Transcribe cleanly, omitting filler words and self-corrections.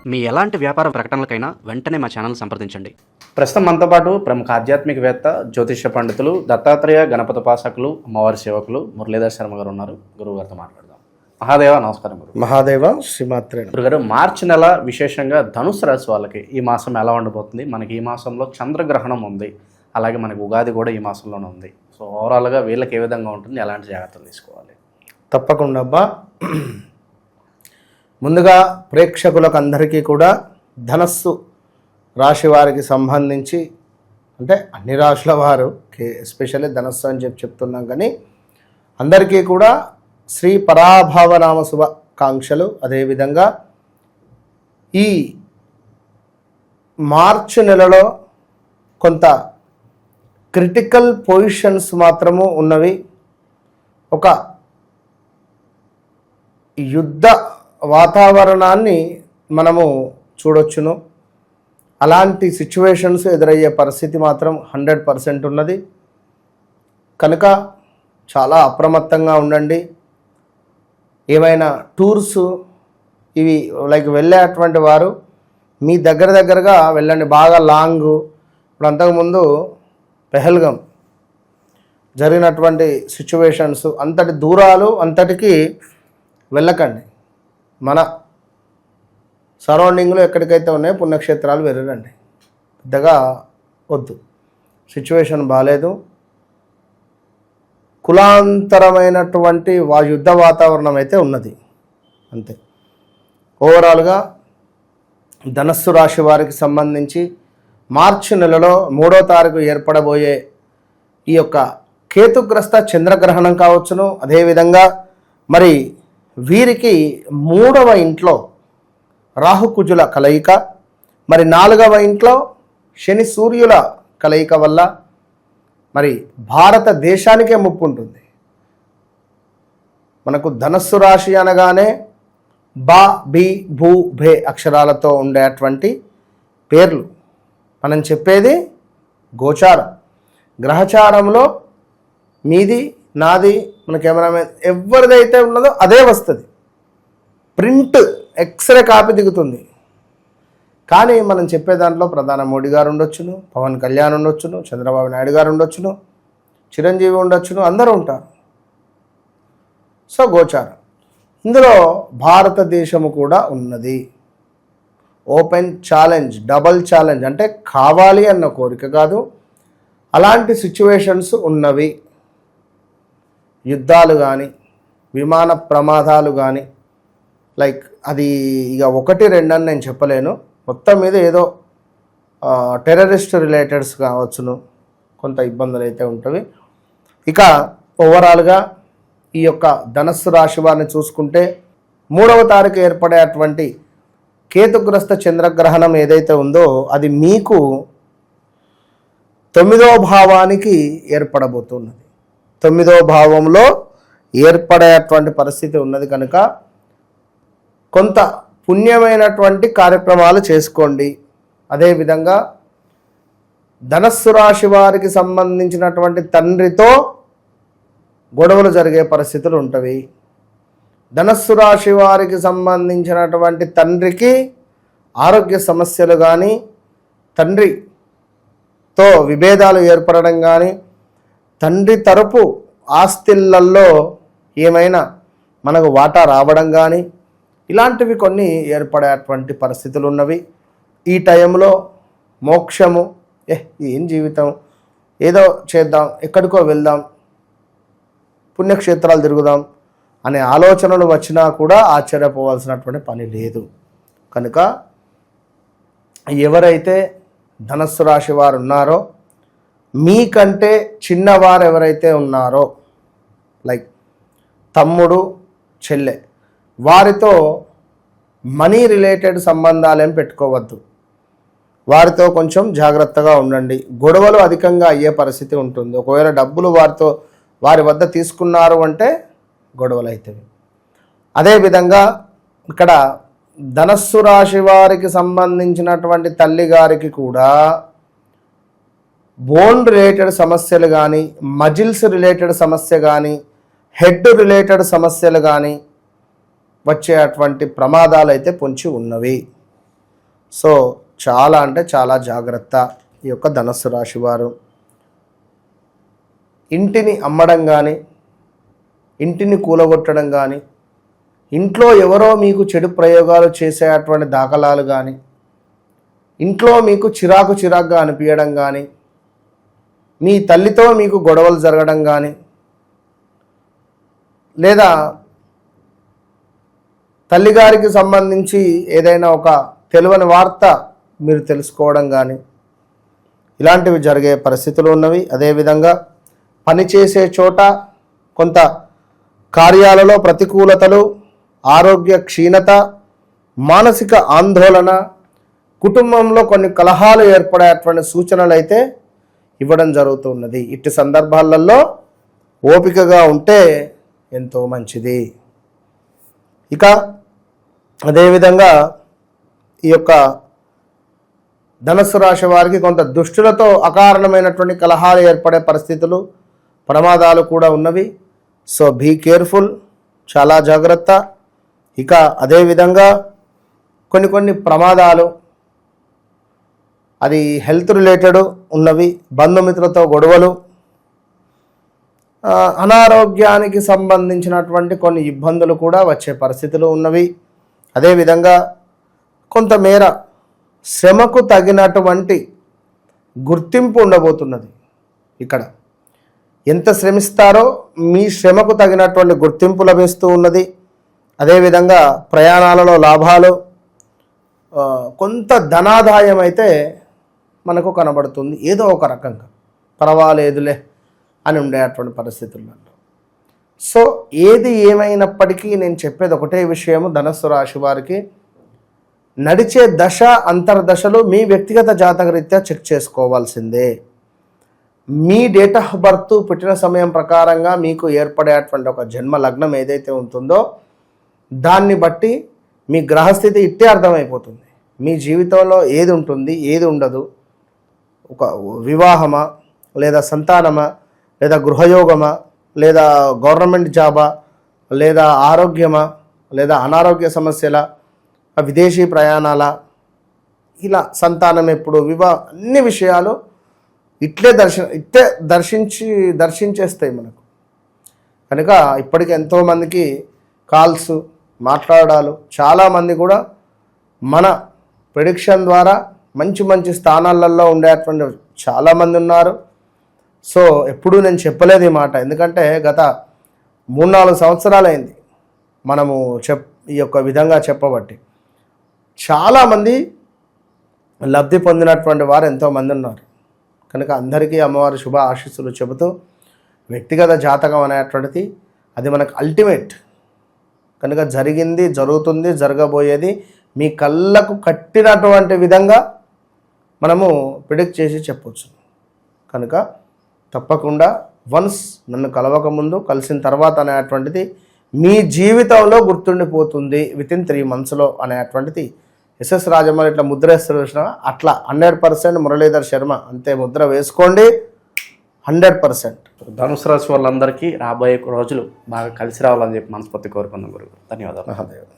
మీ ఎలాంటి వ్యాపార ప్రకటనలకైనా వెంటనే మా ఛానల్ సంప్రదించండి. ప్రస్తుతం మనతో పాటు ప్రముఖ ఆధ్యాత్మికవేత్త, జ్యోతిష్య పండితులు, దత్తాత్రేయ గణపతి ఉపాసకులు, అమ్మవారి సేవకులు మురళీధర్ శర్మ గారు ఉన్నారు. గురువు గారితో మాట్లాడదాం. మహాదేవ నమస్కారం. మహాదేవ శ్రీమాత్రే. గురుగారు, మార్చి నెల విశేషంగా ధనుసు రాశి వాళ్ళకి ఈ మాసం ఎలా ఉండబోతుంది? మనకి ఈ మాసంలో చంద్రగ్రహణం ఉంది, అలాగే మనకి ఉగాది కూడా ఈ మాసంలోనే ఉంది. సో ఓవరాల్గా వీళ్ళకి ఏ విధంగా ఉంటుంది, ఎలాంటి జాగ్రత్తలు తీసుకోవాలి? తప్పకుండా అబ్బా. ముందుగా ప్రేక్షకులకు అందరికీ కూడా ధనస్సు రాశి వారికి సంబంధించి, అంటే అన్ని రాశుల వారు ఎస్పెషల్లీ ధనస్సు అని చెప్తున్నాం, కానీ అందరికీ కూడా శ్రీ పరాభవనామ శుభాకాంక్షలు. అదేవిధంగా ఈ మార్చి నెలలో కొంత క్రిటికల్ పొజిషన్స్ మాత్రము ఉన్నవి. ఒక యుద్ధ వాతావరణాన్ని మనము చూడొచ్చును. అలాంటి సిచ్యువేషన్స్ ఎదురయ్యే పరిస్థితి మాత్రం 100% ఉన్నది. కనుక చాలా అప్రమత్తంగా ఉండండి. ఏమైనా టూర్స్ ఇవి లైక్ వెళ్ళేటువంటి వారు మీ దగ్గరగా వెళ్ళండి, బాగా లాంగ్. ఇప్పుడు అంతకుముందు పెహల్గం జరిగినటువంటి సిచ్యువేషన్స్, అంతటి దూరాలు అంతటికి వెళ్ళకండి. మన సరౌండింగ్లో ఎక్కడికైతే ఉన్నాయో పుణ్యక్షేత్రాలు వెళ్ళండి. పెద్దగా వద్దు, సిచ్యువేషన్ బాగాలేదు. కులాంతరమైనటువంటి యుద్ధ వాతావరణం అయితే ఉన్నది, అంతే. ఓవరాల్గా ధనస్సు రాశి వారికి సంబంధించి మార్చి నెలలో 3వ తారీఖు ఏర్పడబోయే ఈ యొక్క కేతుగ్రస్త చంద్రగ్రహణం కావచ్చును. అదేవిధంగా మరి వీరికి 3వ ఇంట్లో రాహుకుజుల కలయిక, మరి 4వ ఇంట్లో శని సూర్యుల కలయిక వల్ల మరి భారతదేశానికే ముప్పు ఉంటుంది. మనకు ధనస్సు రాశి అనగానే బా, బి, భూ, భే అక్షరాలతో ఉండేటువంటి పేర్లు. మనం చెప్పేది గోచారం. గ్రహచారంలో మీది, నాది, మన కెమెరామెన్ ఎవరిదైతే ఉన్నదో అదే వస్తుంది. ప్రింట్ ఎక్స్రే కాపీ దిగుతుంది. కానీ మనం చెప్పే దాంట్లో ప్రధాని మోడీ గారు ఉండొచ్చును, పవన్ కళ్యాణ్ ఉండొచ్చును, చంద్రబాబు నాయుడు గారు ఉండొచ్చును, చిరంజీవి ఉండొచ్చును, అందరూ ఉంటారు. సో గోచారం ఇందులో భారతదేశము కూడా ఉన్నది. ఓపెన్ ఛాలెంజ్, డబల్ ఛాలెంజ్, అంటే కావాలి అన్న కోరిక కాదు, అలాంటి సిచ్యువేషన్స్ ఉన్నవి. యుద్ధాలు కానీ, విమాన ప్రమాదాలు కానీ, లైక్ అది ఇక 1-2 అని నేను చెప్పలేను. మొత్తం మీద ఏదో టెర్రరిస్ట్ రిలేటెడ్స్ కావచ్చును, కొంత ఇబ్బందులు అయితే ఉంటవి. ఇక ఓవరాల్గా ఈ యొక్క ధనస్సు రాశి వారిని చూసుకుంటే 3వ తారీఖు ఏర్పడేటువంటి కేతుగ్రస్త చంద్రగ్రహణం ఏదైతే ఉందో అది మీకు 9వ భావానికి ఏర్పడబోతున్నది. 9వ భావంలో ఏర్పడేటువంటి పరిస్థితి ఉన్నది. కనుక కొంత పుణ్యమైనటువంటి కార్యక్రమాలు చేసుకోండి. అదేవిధంగా ధనస్సు రాశి వారికి సంబంధించినటువంటి తండ్రితో గొడవలు జరిగే పరిస్థితులు ఉంటవి. ధనస్సు రాశి వారికి సంబంధించినటువంటి తండ్రికి ఆరోగ్య సమస్యలు కానీ, తండ్రితో విభేదాలు ఏర్పడడం కానీ, తండ్రి తరపు ఆస్తిళ్ళల్లో ఏమైనా మనకు వాటా రావడం కానీ, ఇలాంటివి కొన్ని ఏర్పడేటువంటి పరిస్థితులు ఉన్నవి. ఈ టైంలో మోక్షము, ఏం జీవితం, ఏదో చేద్దాం, ఎక్కడికో వెళ్దాం, పుణ్యక్షేత్రాలు తిరుగుదాం అనే ఆలోచనలు వచ్చినా కూడా ఆశ్చర్యపోవాల్సినటువంటి పని లేదు. కనుక ఎవరైతే ధనస్సు రాశి వారు ఉన్నారో, మీకంటే చిన్నవారు ఎవరైతే ఉన్నారో, లైక్ తమ్ముడు, చెల్లె, వారితో మనీ రిలేటెడ్ సంబంధాలు ఏం పెట్టుకోవద్దు. వారితో కొంచెం జాగ్రత్తగా ఉండండి. గొడవలు అధికంగా అయ్యే పరిస్థితి ఉంటుంది. ఒకవేళ డబ్బులు వారి వద్ద తీసుకున్నారు అంటే గొడవలు అవుతాయి. అదేవిధంగా ఇక్కడ ధనస్సు రాశి వారికి సంబంధించినటువంటి తల్లి గారికి కూడా బోన్ రిలేటెడ్ సమస్యలు కానీ, మజిల్స్ రిలేటెడ్ సమస్య కానీ, హెడ్ రిలేటెడ్ సమస్యలు కానీ వచ్చేటువంటి ప్రమాదాలు అయితే పొంచి ఉన్నవి. సో చాలా అంటే చాలా జాగ్రత్త ఈ యొక్క ధనుస్సు రాశి వారు. ఇంటిని అమ్మడం కానీ, ఇంటిని కూలగొట్టడం కానీ, ఇంట్లో ఎవరో మీకు చెడు ప్రయోగాలు చేసేటువంటి దాఖలాలు కానీ, ఇంట్లో మీకు చిరాకుగా అనిపించడం కానీ, మీ తల్లితో మీకు గొడవలు జరగడం కానీ, లేదా తల్లిగారికి సంబంధించి ఏదైనా ఒక తెలియని వార్త మీరు తెలుసుకోవడం కానీ, ఇలాంటివి జరిగే పరిస్థితులు ఉన్నవి. అదేవిధంగా పనిచేసే చోట కొంత కార్యాలలో ప్రతికూలతలు, ఆరోగ్య క్షీణత, మానసిక ఆందోళన, కుటుంబంలో కొన్ని కలహాలు ఏర్పడేటువంటి సూచనలు అయితే ఇవ్వడం జరుగుతున్నది. ఇట్టి సందర్భాలలో ఓపికగా ఉంటే ఎంతో మంచిది. ఇక అదేవిధంగా ఈ యొక్క ధనుస్సు రాశి వారికి కొంత దుష్టులతో అకారణమైనటువంటి కలహాలు ఏర్పడే పరిస్థితులు, ప్రమాదాలు కూడా ఉన్నవి. సో బీ కేర్ఫుల్, చాలా జాగ్రత్త. ఇక అదేవిధంగా కొన్ని ప్రమాదాలు అది హెల్త్ రిలేటెడ్ ఉన్నవి, బంధుమిత్రులతో గొడవలు, అనారోగ్యానికి సంబంధించినటువంటి కొన్ని ఇబ్బందులు కూడా వచ్చే పరిస్థితులు ఉన్నవి. అదేవిధంగా కొంతమేర శ్రమకు తగినటువంటి గుర్తింపు ఉండబోతున్నది. ఇక్కడ ఎంత శ్రమిస్తారో మీ శ్రమకు తగినటువంటి గుర్తింపు లభిస్తూ ఉన్నది. అదేవిధంగా ప్రయాణాలలో లాభాలు, కొంత ధనాదాయం అయితే మనకు కనబడుతుంది. ఏదో ఒక రకంగా పర్వాలేదులే అని ఉండేటువంటి పరిస్థితుల్లో. సో ఏది ఏమైనప్పటికీ నేను చెప్పేది ఒకటే విషయము, ధనుస్సు రాశి వారికి నడిచే దశ అంతర్దశలు మీ వ్యక్తిగత జాతకరీత్యా చెక్ చేసుకోవాల్సిందే. మీ డేట్ ఆఫ్ బర్త్ పుట్టిన సమయం ప్రకారంగా మీకు ఏర్పడేటువంటి ఒక జన్మ లగ్నం ఏదైతే ఉంటుందో దాన్ని బట్టి మీ గ్రహస్థితి ఇట్టే అర్థమైపోతుంది. మీ జీవితంలో ఏది ఉంటుంది, ఏది ఉండదు, ఒక వివాహమా, లేదా సంతానమా, లేదా గృహయోగమా, లేదా గవర్నమెంట్ జాబా, లేదా ఆరోగ్యమా, లేదా అనారోగ్య సమస్యల, విదేశీ ప్రయాణాల, ఇలా సంతానం ఎప్పుడు, అన్ని విషయాలు ఇట్లే దర్శించేస్తాయి మనకు. కనుక ఇప్పటికి ఎంతోమందికి కాల్స్ మాట్లాడాలు, చాలామంది కూడా మన ప్రెడిక్షన్ ద్వారా మంచి స్థానాలలో ఉండేటువంటి చాలామంది ఉన్నారు. సో ఎప్పుడూ నేను చెప్పలేదు ఈ మాట, ఎందుకంటే గత 3-4 సంవత్సరాలైంది మనము ఈ యొక్క విధంగా చెప్పబట్టి. చాలామంది లబ్ధి పొందినటువంటి వారు ఎంతోమంది ఉన్నారు. కనుక అందరికీ అమ్మవారి శుభ ఆశీస్సులు చెబుతూ, వ్యక్తిగత జాతకం అనేటువంటిది అది మనకు అల్టిమేట్. కనుక జరిగింది, జరుగుతుంది, జరగబోయేది మీ కళ్ళకు కట్టినటువంటి విధంగా మనము ప్రిడిక్ట్ చేసి చెప్పవచ్చు. కనుక తప్పకుండా వన్స్ నన్ను కలవకముందు, కలిసిన తర్వాత అనేటువంటిది మీ జీవితంలో గుర్తుండిపోతుంది వితిన్ 3 monthsలో అనేటువంటిది. ఎస్ఎస్ రాజమౌళి ఇట్లా ముద్ర వేస్తారు చూసినా, అట్లా 100% మురళీధర్ శర్మ అంతే ముద్ర వేసుకోండి. 100%. ధనుసు రాశి వాళ్ళందరికీ రాబోయే రోజులు బాగా కలిసి రావాలని చెప్పి మనస్ఫూర్తి కోరుకుందాం గురువు. ధన్యవాదాలు. మహాదేవ్.